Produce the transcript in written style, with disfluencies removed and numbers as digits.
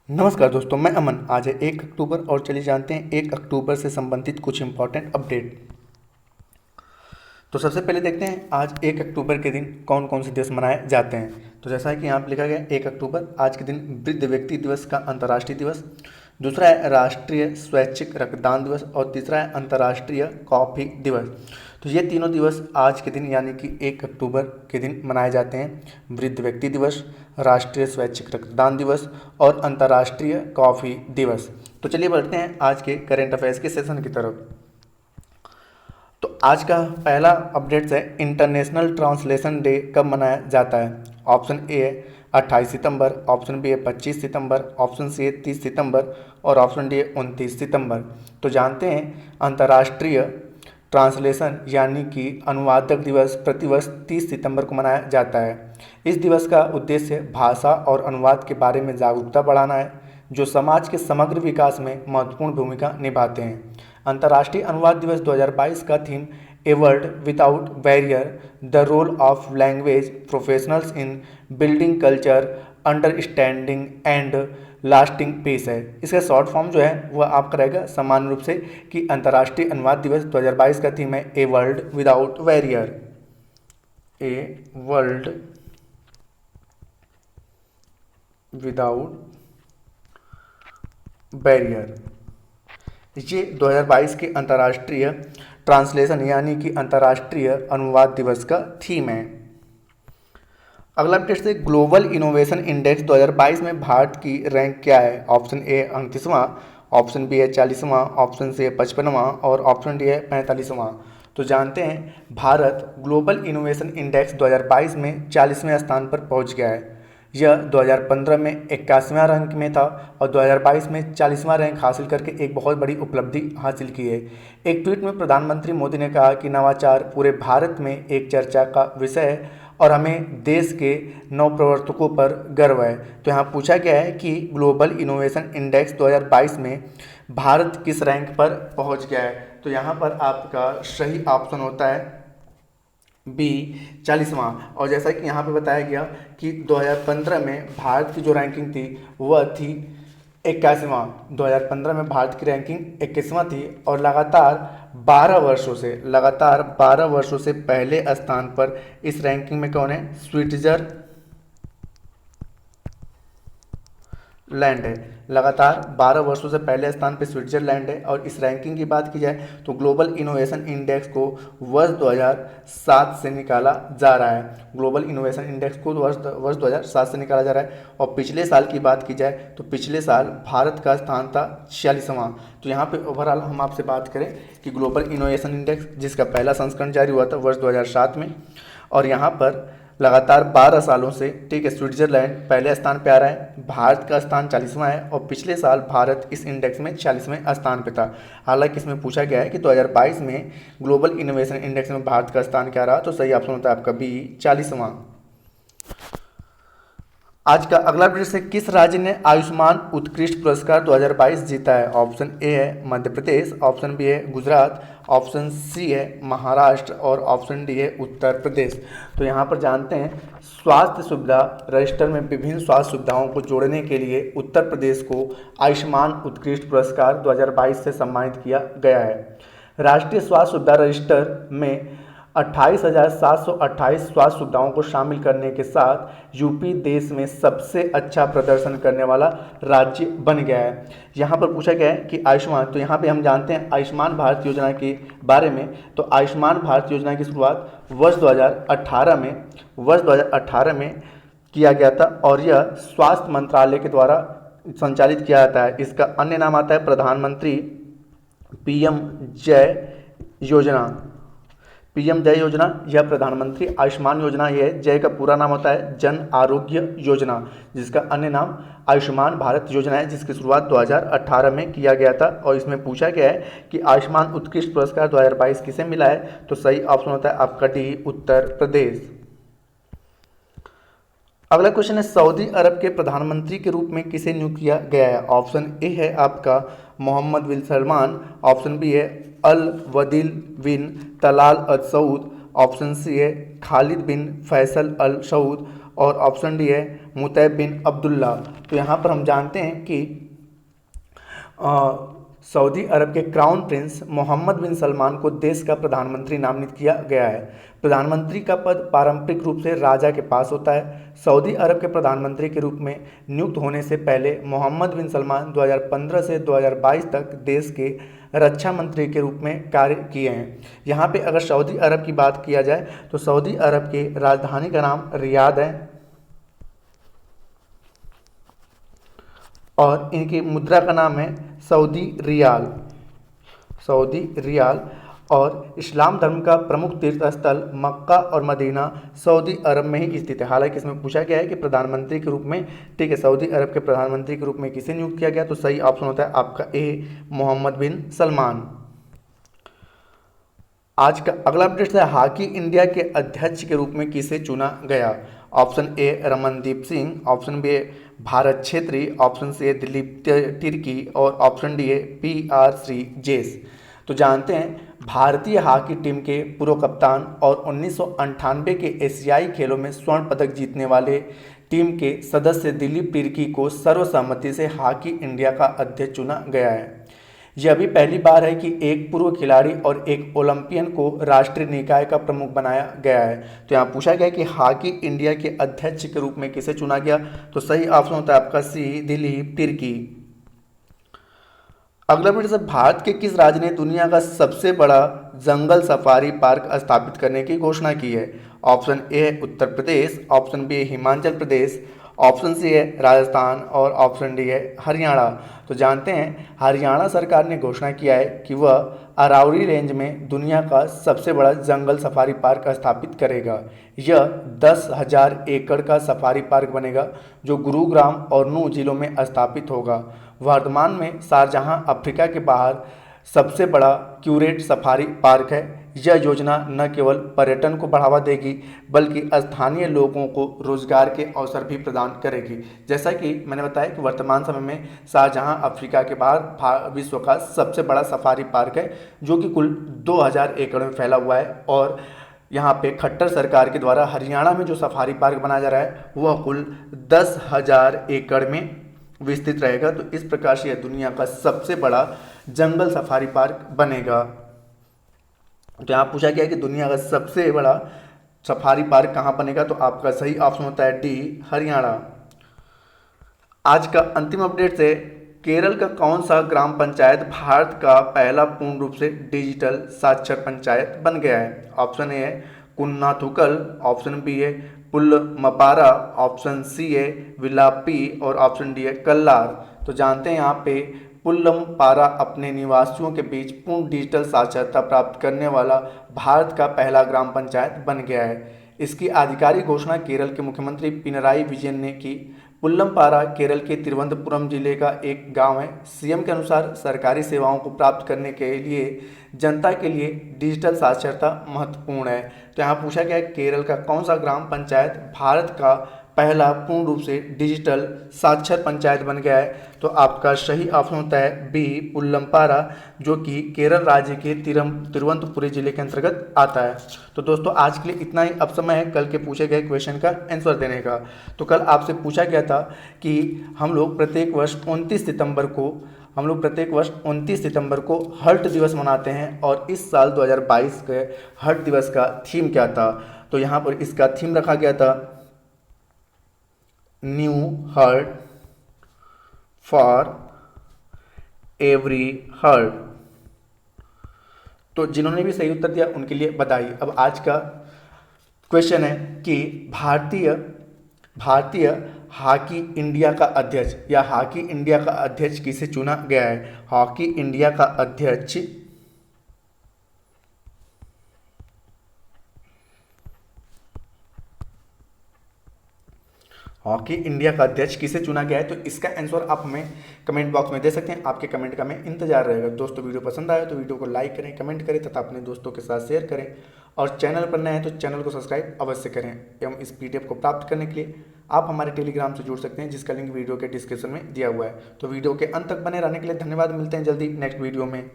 नमस्कार दोस्तों, मैं अमन। आज है 1 अक्टूबर और चलिए जानते हैं 1 अक्टूबर से संबंधित कुछ इंपॉर्टेंट अपडेट। तो सबसे पहले देखते हैं आज 1 अक्टूबर के दिन कौन कौन से दिवस मनाए जाते हैं। तो जैसा है कि यहाँ पर लिखा गया 1 अक्टूबर, आज के दिन वृद्ध व्यक्ति दिवस का अंतर्राष्ट्रीय दिवस। दूसरा है राष्ट्रीय स्वैच्छिक रक्तदान दिवस और तीसरा है अंतर्राष्ट्रीय कॉफ़ी दिवस। तो ये तीनों दिवस आज के दिन यानी कि 1 अक्टूबर के दिन मनाए जाते हैं। वृद्ध व्यक्ति दिवस, राष्ट्रीय स्वैच्छिक रक्तदान दिवस और अंतर्राष्ट्रीय कॉफ़ी दिवस। तो चलिए बढ़ते हैं आज के करेंट अफेयर्स के सेशन की तरफ। तो आज का पहला अपडेट्स है इंटरनेशनल ट्रांसलेशन डे कब मनाया जाता है। ऑप्शन ए है 28 सितंबर, ऑप्शन बी है 25 सितंबर, ऑप्शन सी है 30 सितंबर और ऑप्शन डी है 29 सितंबर। तो जानते हैं अंतर्राष्ट्रीय ट्रांसलेशन यानी कि अनुवादक दिवस प्रतिवर्ष 30 सितंबर को मनाया जाता है। इस दिवस का उद्देश्य भाषा और अनुवाद के बारे में जागरूकता बढ़ाना है, जो समाज के समग्र विकास में महत्वपूर्ण भूमिका निभाते हैं। अंतर्राष्ट्रीय अनुवाद दिवस 2022 का theme a world without barrier, the role of language professionals in building culture understanding and lasting peace है। इसका शॉर्ट फॉर्म जो है वह आपका रहेगा सामान्य रूप से कि अंतर्राष्ट्रीय अनुवाद दिवस 2022 का थीम है ए वर्ल्ड विदाउट बैरियर, ए वर्ल्ड विदाउट बैरियर। ये 2022 के अंतर्राष्ट्रीय ट्रांसलेशन यानी कि अंतर्राष्ट्रीय अनुवाद दिवस का थीम है। अगला अपडेट से ग्लोबल इनोवेशन इंडेक्स 2022 में भारत की रैंक क्या है। ऑप्शन ए 38वां, ऑप्शन बी है 40वां, ऑप्शन सी है 55वां और ऑप्शन डी है 45वां। तो जानते हैं भारत ग्लोबल इनोवेशन इंडेक्स 2022 में 40वें स्थान पर पहुंच गया है। यह 2015 में 81वां रैंक में था और 2022 में 40वां रैंक हासिल करके एक बहुत बड़ी उपलब्धि हासिल की है। एक ट्वीट में प्रधानमंत्री मोदी ने कहा कि नवाचार पूरे भारत में एक चर्चा का विषय है और हमें देश के नवप्रवर्तकों पर गर्व है। तो यहाँ पूछा गया है कि ग्लोबल इनोवेशन इंडेक्स 2022 में भारत किस रैंक पर पहुँच गया है। तो यहाँ पर आपका सही ऑप्शन होता है बी 40वां। और जैसा कि यहाँ पे बताया गया कि 2015 में भारत की जो रैंकिंग थी वह थी 81वां। 2015 में भारत की रैंकिंग 21वां थी और लगातार 12 वर्षों से पहले स्थान पर इस रैंकिंग में कौन है? स्विट्जरलैंड है। लगातार 12 वर्षों से पहले स्थान पर स्विट्जरलैंड है। और इस रैंकिंग की बात की जाए तो ग्लोबल इनोवेशन इंडेक्स को वर्ष 2007 से निकाला जा रहा है। ग्लोबल इनोवेशन इंडेक्स को वर्ष 2007 से निकाला जा रहा है। और पिछले साल की बात की जाए तो पिछले साल भारत का स्थान था 46वां। तो यहाँ पे ओवरऑल हम आपसे बात करें कि ग्लोबल इनोवेशन इंडेक्स जिसका पहला संस्करण जारी हुआ था वर्ष 2007 में, और यहाँ पर लगातार 12 सालों से ठीक है स्विट्जरलैंड पहले स्थान पे आ रहा है। भारत का स्थान 40वां है और पिछले साल भारत इस इंडेक्स में 40वें स्थान पे था। हालांकि इसमें पूछा गया है कि 2022 में ग्लोबल इनोवेशन इंडेक्स में भारत का स्थान क्या रहा। तो सही ऑप्शन होता है आपका बी 40वां। आज का अगला प्रश्न है किस राज्य ने आयुष्मान उत्कृष्ट पुरस्कार 2022 जीता है। ऑप्शन ए है मध्य प्रदेश, ऑप्शन बी है गुजरात, ऑप्शन सी है महाराष्ट्र और ऑप्शन डी है उत्तर प्रदेश। तो यहाँ पर जानते हैं स्वास्थ्य सुविधा रजिस्टर में विभिन्न स्वास्थ्य सुविधाओं को जोड़ने के लिए उत्तर प्रदेश को आयुष्मान उत्कृष्ट पुरस्कार 2022 से सम्मानित किया गया है। राष्ट्रीय स्वास्थ्य सुविधा रजिस्टर में 28,728 स्वास्थ्य सुविधाओं को शामिल करने के साथ यूपी देश में सबसे अच्छा प्रदर्शन करने वाला राज्य बन गया है। यहाँ पर पूछा गया है कि आयुष्मान, तो यहाँ पे हम जानते हैं आयुष्मान भारत योजना के बारे में। तो आयुष्मान भारत योजना की शुरुआत वर्ष 2018 में किया गया था और यह स्वास्थ्य मंत्रालय के द्वारा संचालित किया जाता है। इसका अन्य नाम आता है प्रधानमंत्री पीएम जय योजना या प्रधानमंत्री आयुष्मान योजना। यह जय का पूरा नाम होता है जन आरोग्य योजना, जिसका अन्य नाम आयुष्मान भारत योजना है, जिसकी शुरुआत 2018 में किया गया था। और इसमें पूछा गया है कि आयुष्मान उत्कृष्ट पुरस्कार 2022 किसे मिला है। तो सही ऑप्शन होता है आपका डी उत्तर प्रदेश। अगला क्वेश्चन है सऊदी अरब के प्रधानमंत्री के रूप में किसे नियुक्त किया गया है। ऑप्शन ए है आपका मोहम्मद बिन सलमान, ऑप्शन बी है अल वदील बिन तलाल अल सऊद, ऑप्शन सी है खालिद बिन फैसल अल सऊद और ऑप्शन डी है मुतैब बिन अब्दुल्ला। तो यहाँ पर हम जानते हैं कि सऊदी अरब के क्राउन प्रिंस मोहम्मद बिन सलमान को देश का प्रधानमंत्री नामित किया गया है। प्रधानमंत्री का पद पारंपरिक रूप से राजा के पास होता है। सऊदी अरब के प्रधानमंत्री के रूप में नियुक्त होने से पहले मोहम्मद बिन सलमान 2015 से 2022 तक देश के रक्षा मंत्री के रूप में कार्य किए हैं। यहाँ पे अगर सऊदी अरब की बात किया जाए तो सऊदी अरब के राजधानी का नाम रियाद है और इनकी मुद्रा का नाम है सऊदी रियाल। Saudi riyal. और इस्लाम धर्म का प्रमुख तीर्थ स्थल मक्का और मदीना सऊदी अरब में ही स्थित है। हालांकि इसमें पूछा गया है कि प्रधानमंत्री के रूप में, ठीक है, सऊदी अरब के प्रधानमंत्री के रूप में किसे नियुक्त किया गया, तो सही ऑप्शन होता है आपका ए मोहम्मद बिन सलमान। आज का अगला अपडेट है हॉकी इंडिया के अध्यक्ष के रूप में किसे चुना गया। Option A Ramandeep Singh, option B Bharat Chhetri, option C Dilip Tirkey और ऑप्शन डी है PR श्रीजेश। तो जानते हैं भारतीय हॉकी टीम के पूर्व कप्तान और 1998 के एशियाई खेलों में स्वर्ण पदक जीतने वाले टीम के सदस्य दिलीप तिर्की को सर्वसम्मति से हॉकी इंडिया का अध्यक्ष चुना गया है। यह अभी पहली बार है कि एक पूर्व खिलाड़ी और एक ओलंपियन को राष्ट्रीय निकाय का प्रमुख बनाया गया है। तो यहाँ पूछा गया कि हॉकी इंडिया के अध्यक्ष के रूप में किसे चुना गया, तो सही ऑप्शन होता है आपका सी दिलीप तिर्की। अगला प्रश्न, भारत के किस राज्य ने दुनिया का सबसे बड़ा जंगल सफारी पार्क स्थापित करने की घोषणा की है। ऑप्शन ए है उत्तर प्रदेश, ऑप्शन बी है हिमाचल प्रदेश, ऑप्शन सी है राजस्थान और ऑप्शन डी है हरियाणा। तो जानते हैं हरियाणा सरकार ने घोषणा किया है कि वह अरावली रेंज में दुनिया का सबसे बड़ा जंगल सफारी पार्क स्थापित करेगा। यह 10,000 एकड़ का सफारी पार्क बनेगा जो गुरुग्राम और नूह जिलों में स्थापित होगा। वर्तमान में शारजाह अफ्रीका के बाहर सबसे बड़ा क्यूरेट सफारी पार्क है। यह योजना न केवल पर्यटन को बढ़ावा देगी बल्कि स्थानीय लोगों को रोजगार के अवसर भी प्रदान करेगी। जैसा कि मैंने बताया कि वर्तमान समय में शारजाह अफ्रीका के बाहर विश्व का सबसे बड़ा सफारी पार्क है जो कि कुल 2000 एकड़ में फैला हुआ है और यहाँ पे खट्टर सरकार के द्वारा हरियाणा में जो सफारी पार्क बनाया जा रहा है वह कुल 10,000 एकड़ में विस्तृत रहेगा। तो इस प्रकार से यह दुनिया का सबसे बड़ा जंगल सफारी पार्क बनेगा। तो यहाँ पूछा गया कि दुनिया का सबसे बड़ा सफारी पार्क कहाँ बनेगा, तो आपका सही ऑप्शन होता है डी हरियाणा। आज का अंतिम अपडेट से केरल का कौन सा ग्राम पंचायत भारत का पहला पूर्ण रूप से डिजिटल साक्षर पंचायत बन गया है। ऑप्शन ए है कुन्नाथुकल, ऑप्शन बी है पुल्लमपारा, ऑप्शन सी है विलापी और ऑप्शन डी है कल्लार। तो जानते हैं यहाँ पे पुल्लमपारा अपने निवासियों के बीच पूर्ण डिजिटल साक्षरता प्राप्त करने वाला भारत का पहला ग्राम पंचायत बन गया है। इसकी आधिकारिक घोषणा केरल के मुख्यमंत्री पिनराई विजयन ने की। पुल्लमपारा केरल के तिरुवनंतपुरम जिले का एक गांव है। सीएम के अनुसार सरकारी सेवाओं को प्राप्त करने के लिए जनता के लिए डिजिटल साक्षरता महत्वपूर्ण है। तो यहाँ पूछा गया है केरल का कौन सा ग्राम पंचायत भारत का पहला पूर्ण रूप से डिजिटल साक्षर पंचायत बन गया है, तो आपका सही ऑप्शन होता है बी पुल्लमपारा जो कि केरल राज्य के तिरुवनंतपुरम जिले के अंतर्गत आता है। तो दोस्तों आज के लिए इतना ही। अब समय है कल के पूछे गए क्वेश्चन का आंसर देने का। तो कल आपसे पूछा गया था कि हम लोग प्रत्येक वर्ष 29 सितंबर को हर्ट दिवस मनाते हैं और इस साल 2022 के हर्ट दिवस का थीम क्या था। तो यहाँ पर इसका थीम रखा गया था new heart for every heart. तो जिन्होंने भी सही उत्तर दिया उनके लिए बधाई। अब आज का क्वेश्चन है कि भारतीय हॉकी इंडिया का अध्यक्ष या हॉकी इंडिया का अध्यक्ष किसे चुना गया है। हॉकी इंडिया का अध्यक्ष किसे चुना गया है, तो इसका आंसर आप हमें कमेंट बॉक्स में दे सकते हैं। आपके कमेंट का हमें इंतजार रहेगा। दोस्तों वीडियो पसंद आया तो वीडियो को लाइक करें, कमेंट करें तथा अपने दोस्तों के साथ शेयर करें और चैनल पर नए हैं तो चैनल को सब्सक्राइब अवश्य करें। एवं इस PDF को प्राप्त करने के लिए आप हमारे टेलीग्राम से जुड़ सकते हैं जिसका लिंक वीडियो के डिस्क्रिप्शन में दिया हुआ है। तो वीडियो के अंत तक बने रहने के लिए धन्यवाद। मिलते हैं जल्दी नेक्स्ट वीडियो में।